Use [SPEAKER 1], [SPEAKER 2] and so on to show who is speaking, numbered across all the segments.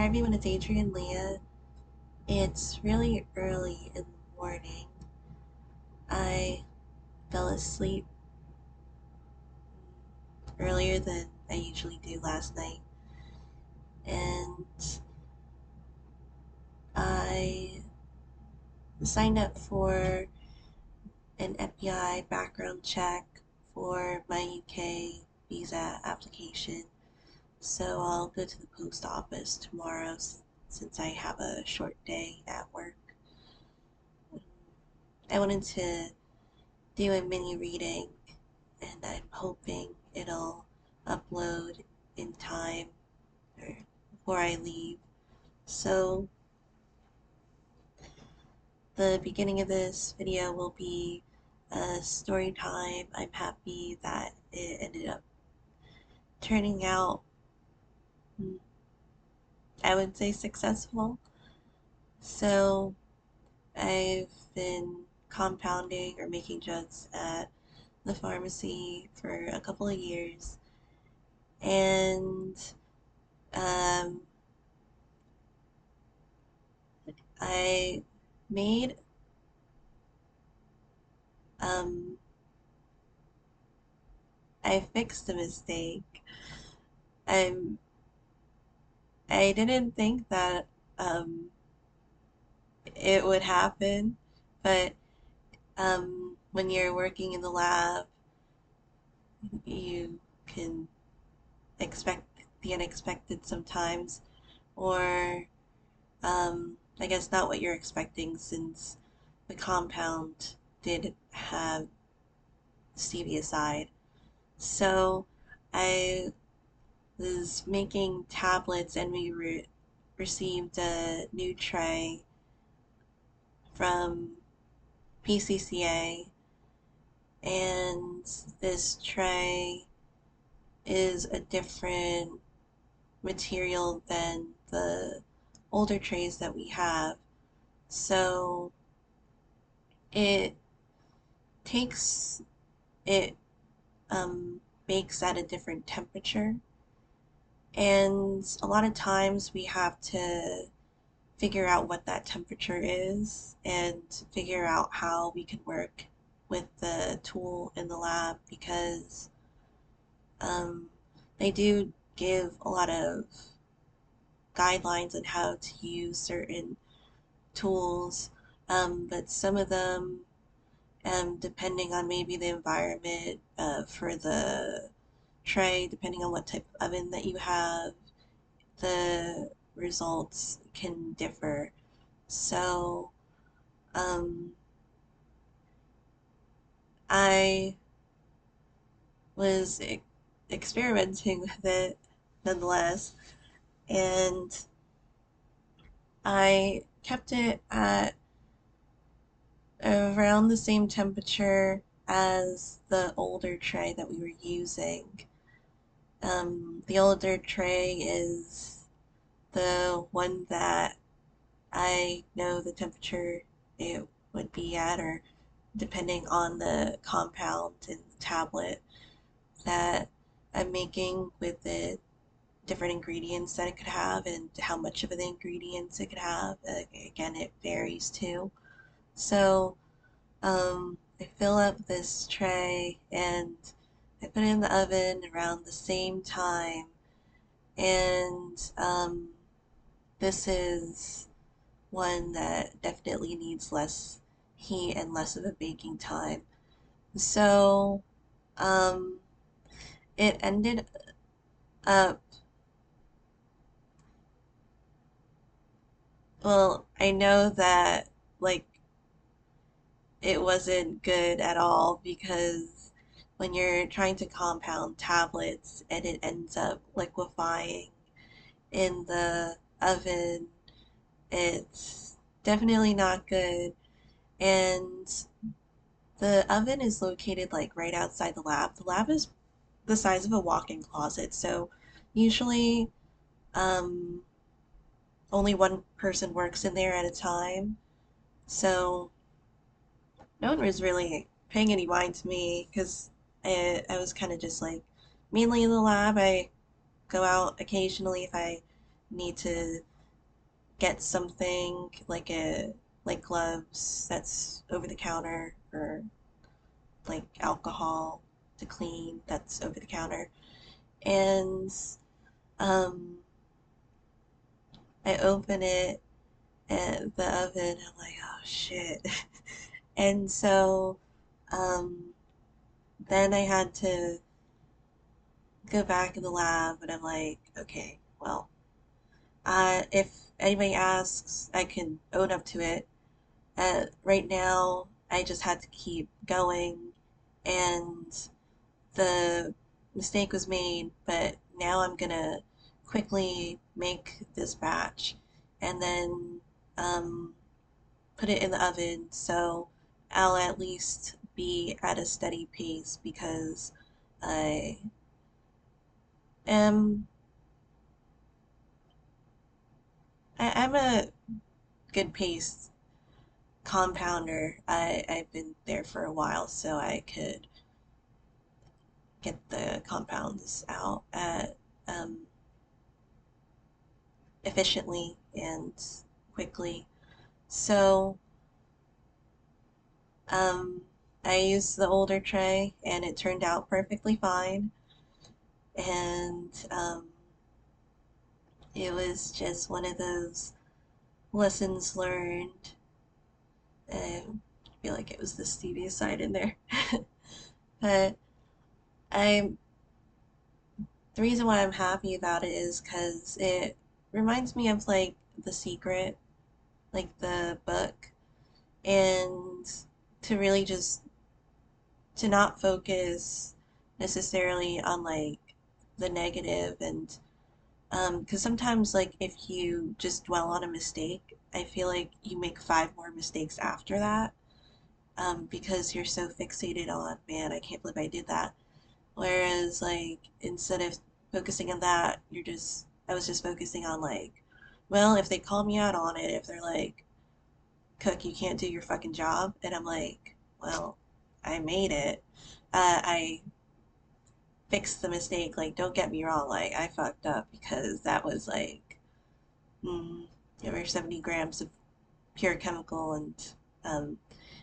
[SPEAKER 1] Hi everyone, it's Adrian Leah. It's really early in the morning. I fell asleep earlier than I usually do last night, and I signed up for an FBI background check for my UK visa application. So I'll go to the post office tomorrow since I have a short day at work. I wanted to do a mini reading, and I'm hoping it'll upload in time or before I leave. So the beginning of this video will be a story time. I'm happy that it ended up turning out, I would say, successful. So I've been compounding or making drugs at the pharmacy for a couple of years, and um, I made um, I fixed a mistake. Um, I didn't think that um, it would happen, but when you're working in the lab, you can expect the unexpected sometimes, or I guess not what you're expecting since the compound did have stevia side. So I was making tablets, and we received a new tray from PCCA, and this tray is a different material than the older trays that we have. So it takes it bakes at a different temperature, and a lot of times we have to figure out what that temperature is and figure out how we can work with the tool in the lab, because um, they do give a lot of guidelines on how to use certain tools, but some of them, depending on maybe the environment for the tray, depending on what type of oven that you have, the results can differ. So um, I was experimenting with it nonetheless, and I kept it at around the same temperature as the older tray that we were using. The older tray is the one that I know the temperature it would be at, or depending on the compound and the tablet that I'm making with the different ingredients that it could have and how much of the ingredients it could have. Again, it varies too. So I fill up this tray and I put it in the oven around the same time. And this is one that definitely needs less heat and less of a baking time. So um, it ended up, well, I know that like it wasn't good at all, because when you're trying to compound tablets and it ends up liquefying in the oven, it's definitely not good. And the oven is located like right outside the lab. The lab is the size of a walk-in closet, so usually um, only one person works in there at a time. So no one was really paying any mind to me, because I was kind of just mainly in the lab. I go out occasionally if I need to get something like gloves that's over the counter, or like alcohol to clean that's over the counter. And um, I open it at the oven. I'm like, oh shit. And so um, then I had to go back in the lab, and I'm like, okay, well, if anybody asks, I can own up to it. Right now, I just had to keep going, and the mistake was made, but now I'm gonna quickly make this batch and then um, put it in the oven, so I'll at least be at a steady pace because I am I'm a good pace compounder. I've been there for a while, so I could get the compounds out um, efficiently and quickly. So um, I used the older tray, and it turned out perfectly fine. And it was just one of those lessons learned. I feel like it was the stevia side in there. But I the reason why I'm happy about it is because it reminds me of like The Secret, like the book, and to really just to not focus necessarily on like the negative. And because sometimes like if you just dwell on a mistake, I feel like you make five more mistakes after that, because you're so fixated on, man, I can't believe I did that. Whereas like instead of focusing on that, I was just focusing on like, well, if they call me out on it, if they're like, Cook, you can't do your fucking job, and I'm like, well, I made it. I fixed the mistake. Like, don't get me wrong, like I fucked up because that was like over 70 grams of pure chemical, and um,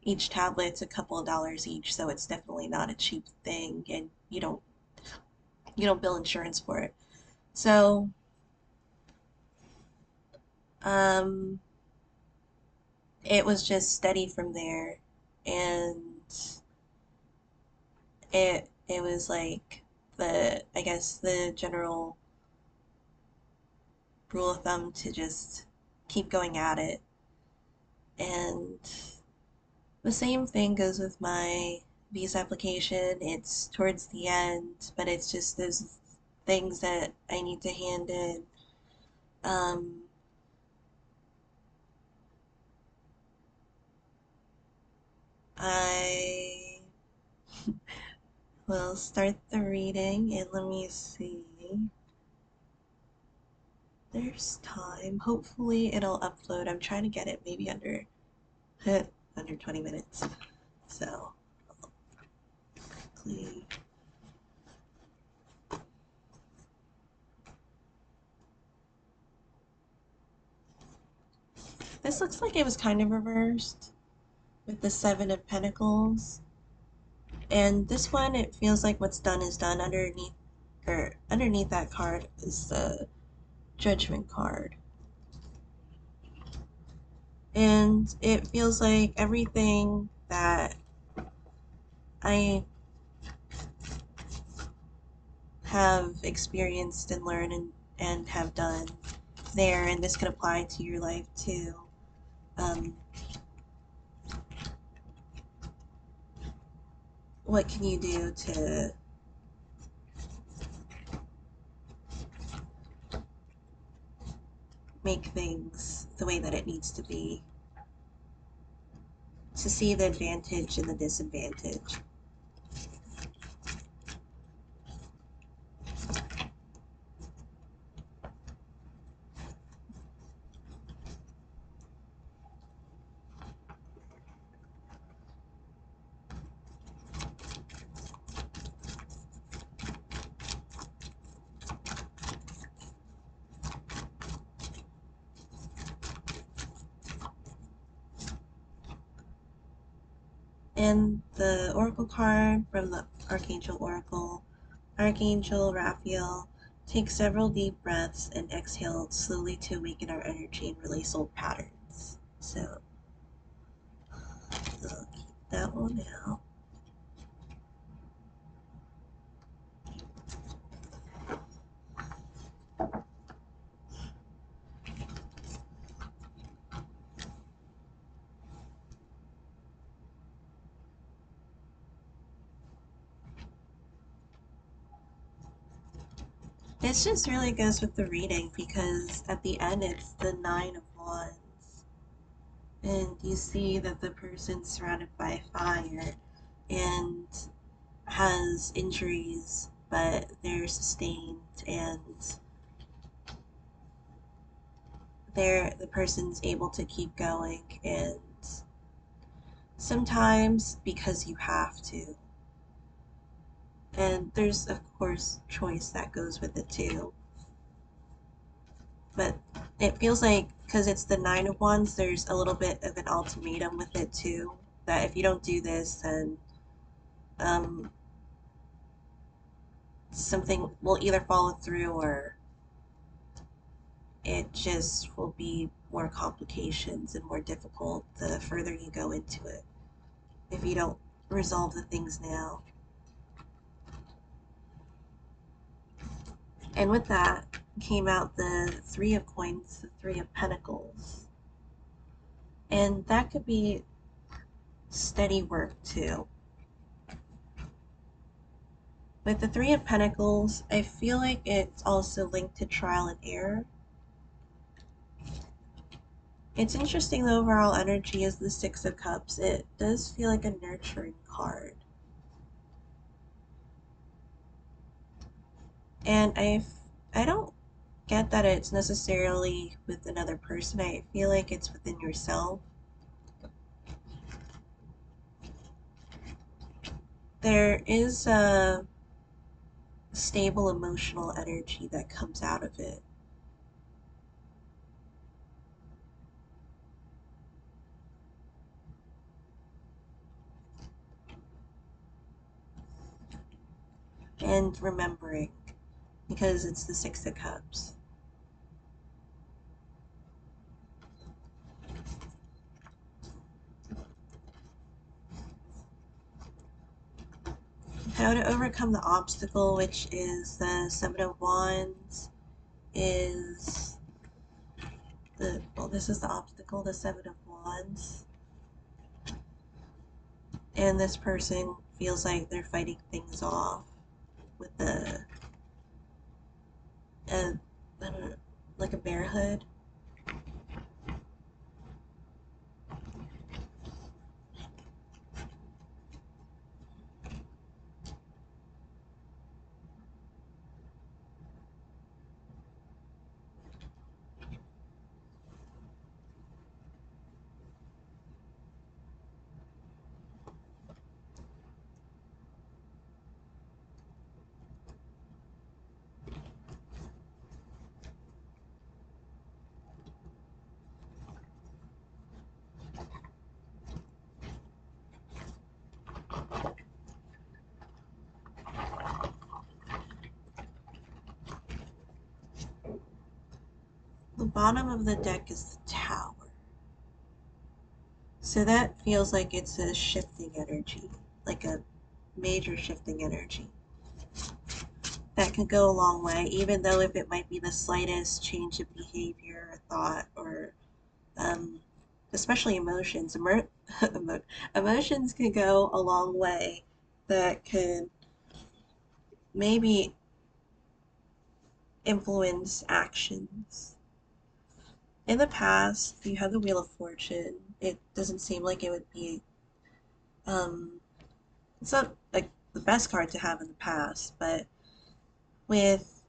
[SPEAKER 1] each tablet's a couple of dollars each, so it's definitely not a cheap thing, and you don't bill insurance for it. So, um, it was just steady from there, and it was like I guess the general rule of thumb to just keep going at it. And the same thing goes with my visa application. It's towards the end, but it's just those things that I need to hand in. Um, I will start the reading, and let me see. There's time. Hopefully it'll upload. I'm trying to get it maybe under under 20 minutes. So, quickly. This looks like it was kind of reversed with the Seven of Pentacles. And this one, it feels like what's done is done. Underneath that card is the Judgment card. And it feels like everything that I have experienced and learned and have done there, and this could apply to your life too. Um, what can you do to make things the way that it needs to be, to see the advantage and the disadvantage? And the Oracle card from the Archangel Oracle, Archangel Raphael, take several deep breaths and exhale slowly to awaken our energy and release old patterns. So I'll keep that one out. It just really goes with the reading because at the end it's the Nine of Wands. And you see that the person's surrounded by fire and has injuries, but they're sustained and the person's able to keep going. And sometimes because you have to. And there's, of course, choice that goes with it too. But it feels like because it's the Nine of Wands, there's a little bit of an ultimatum with it too. That if you don't do this, then um, something will either follow through or it just will be more complications and more difficult the further you go into it if you don't resolve the things now. And with that came out the Three of Coins, the Three of Pentacles. And that could be steady work too. With the Three of Pentacles, I feel like it's also linked to trial and error. It's interesting, the overall energy is the Six of Cups. It does feel like a nurturing card. And I don't get that it's necessarily with another person. I feel like it's within yourself. There is a stable emotional energy that comes out of it. And remembering, because it's the Six of Cups. How to overcome the obstacle, which is the Seven of Wands, is well, this is the obstacle, the Seven of Wands. And this person feels like they're fighting things off with a I don't know, like a bear hood. The bottom of the deck is the Tower. So that feels like it's a shifting energy, like a major shifting energy. That can go a long way, even though if it might be the slightest change of behavior or thought or um, especially emotions. Emotions can go a long way that could maybe influence actions. In the past, if you had the Wheel of Fortune, it doesn't seem like it would be, um, it's not like the best card to have in the past, but with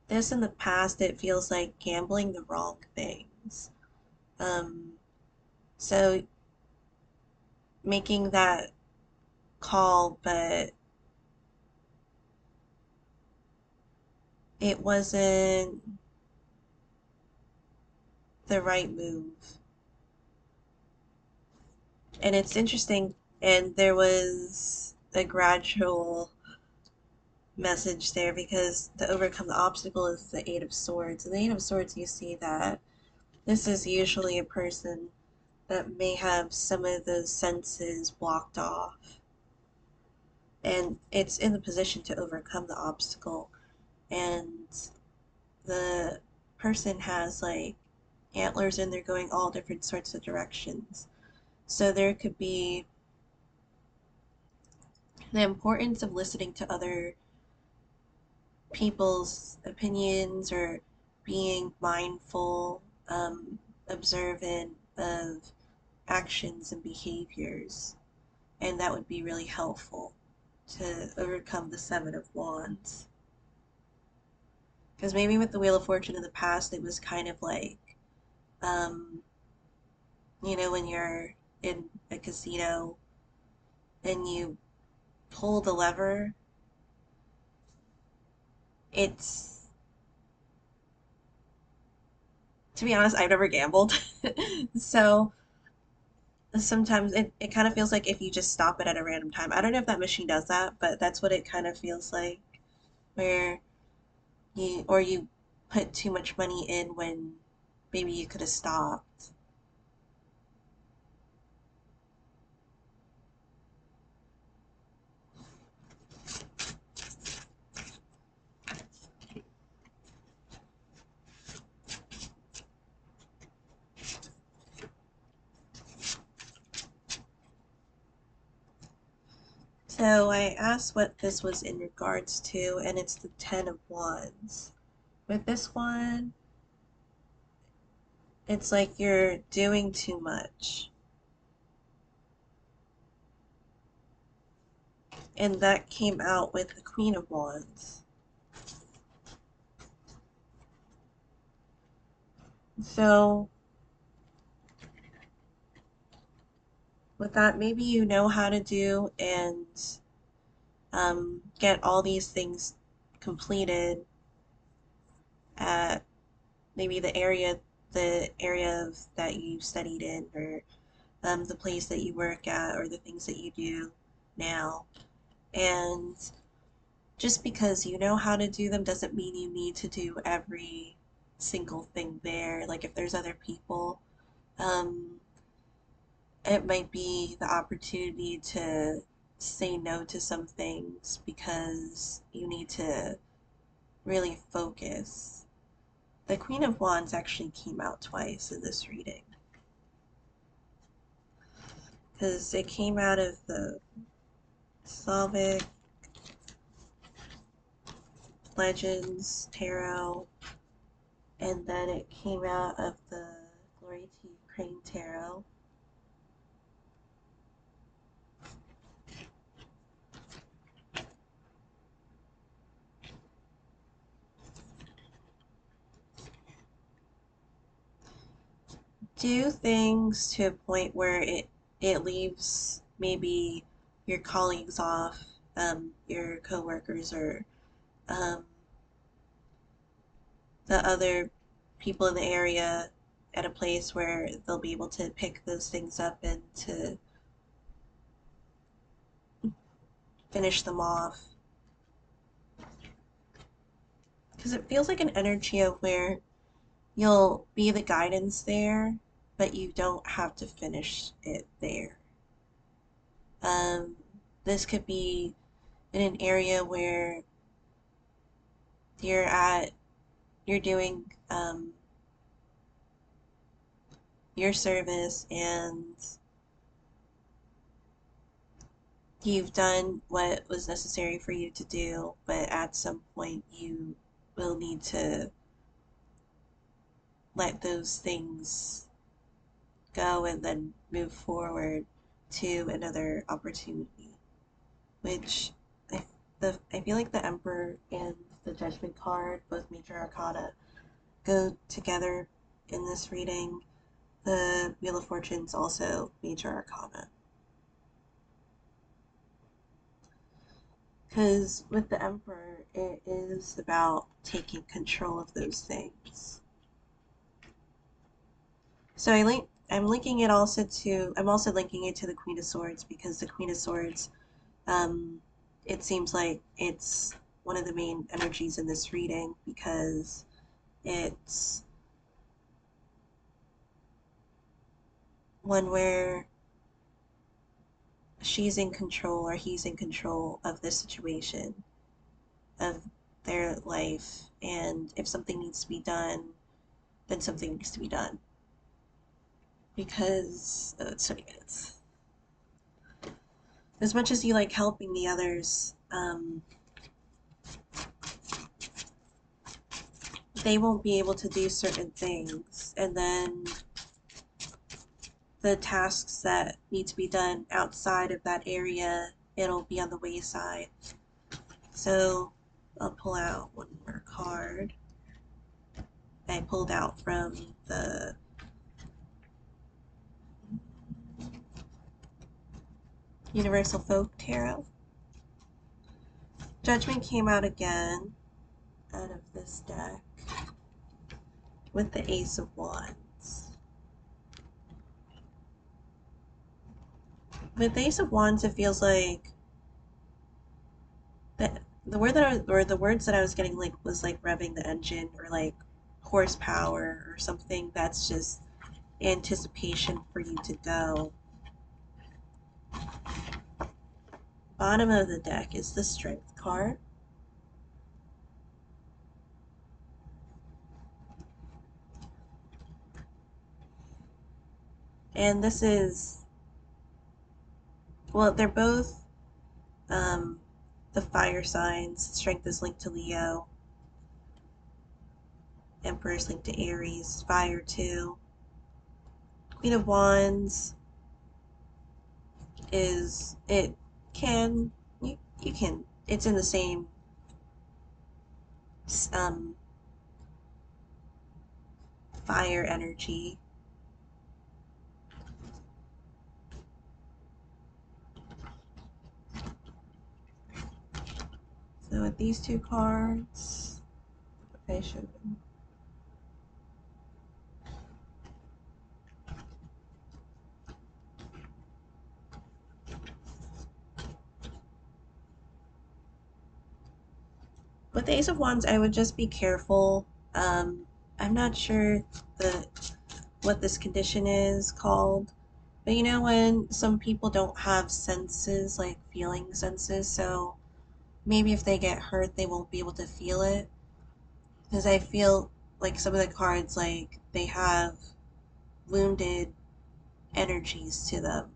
[SPEAKER 1] this in the past, it feels like gambling the wrong things. Um, so making that call, but it wasn't the right move. And it's interesting, and there was a gradual message there because to overcome the obstacle is the Eight of Swords. In the Eight of Swords, you see that this is usually a person that may have some of those senses blocked off, and it's in the position to overcome the obstacle. And the person has like antlers and they're going all different sorts of directions. So there could be the importance of listening to other people's opinions or being mindful, observant of actions and behaviors. And that would be really helpful to overcome the Seven of Wands. Because maybe with the Wheel of Fortune in the past, it was kind of like, um, when you're in a casino and you pull the lever, it's, to be honest, I've never gambled. So sometimes it kind of feels like if you just stop it at a random time. I don't know if that machine does that, but that's what it kind of feels like, where you put too much money in when maybe you could have stopped. So I asked what this was in regards to, and it's the Ten of Wands. With this one, it's like you're doing too much. And that came out with the Queen of Wands. So with that, maybe you know how to do and get all these things completed at maybe the area of that you studied in, or the place that you work at, or the things that you do now. And just because you know how to do them doesn't mean you need to do every single thing there. Like if there's other people, um, it might be the opportunity to say no to some things because you need to really focus. The Queen of Wands actually came out twice in this reading because it came out of the Slavic Legends Tarot, and then it came out of the Glory to Ukraine Tarot. Do things to a point where it leaves maybe your colleagues off, your coworkers, or um, the other people in the area at a place where they'll be able to pick those things up and to finish them off. Because it feels like an energy of where you'll be the guidance there, but you don't have to finish it there. Um, this could be in an area where you're at, you're doing your service and you've done what was necessary for you to do, but at some point you will need to let those things go and then move forward to another opportunity, which I feel like the Emperor and the Judgment card, both major arcana, go together in this reading. The Wheel of Fortune's also major arcana. Because with the Emperor, it is about taking control of those things. So I I'm also linking it to the Queen of Swords because the Queen of Swords, um, it seems like it's one of the main energies in this reading because it's one where she's in control or he's in control of the situation of their life, and if something needs to be done, then something needs to be done. Because it's 20 minutes. As much as you like helping the others, they won't be able to do certain things, and then the tasks that need to be done outside of that area, it'll be on the wayside. So I'll pull out one more card. I pulled out from the Universal Folk Tarot. Judgment came out again out of this deck with the Ace of Wands. With the Ace of Wands, it feels like the word that the words that I was getting like was like revving the engine or like horsepower or something that's just anticipation for you to go. Bottom of the deck is the Strength card. And this is, well, they're both the fire signs. Strength is linked to Leo. Emperor is linked to Aries. Fire too. Queen of Wands is, it can, you can, it's in the same fire energy. So with these two cards, I showed them. With the Ace of Wands, I would just be careful. I'm not sure what this condition is called, but you know when some people don't have senses, like feeling senses, so maybe if they get hurt, they won't be able to feel it. Because I feel like some of the cards, like, they have wounded energies to them.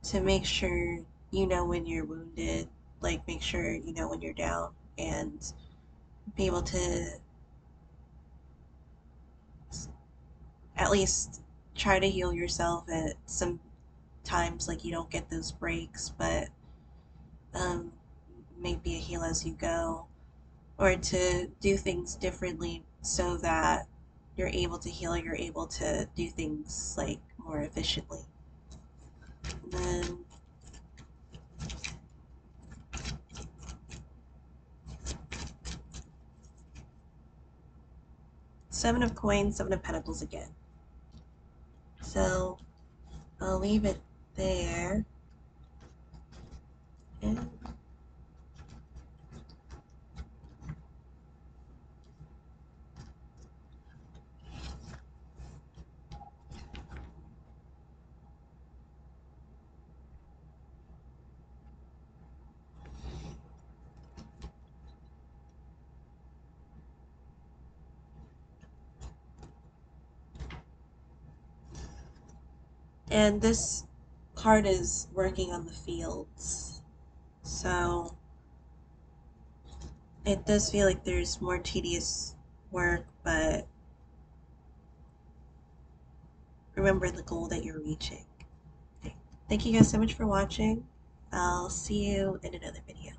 [SPEAKER 1] To make sure you know when you're wounded, like, make sure you know when you're down, and be able to at least try to heal yourself at some times. Like, you don't get those breaks, but um, maybe a heal as you go, or to do things differently so that you're able to heal, you're able to do things like more efficiently. And then Seven of Coins, Seven of Pentacles again. So I'll leave it there. And this card is working on the fields. So it does feel like there's more tedious work, but remember the goal that you're reaching. Okay. Thank you guys so much for watching. I'll see you in another video.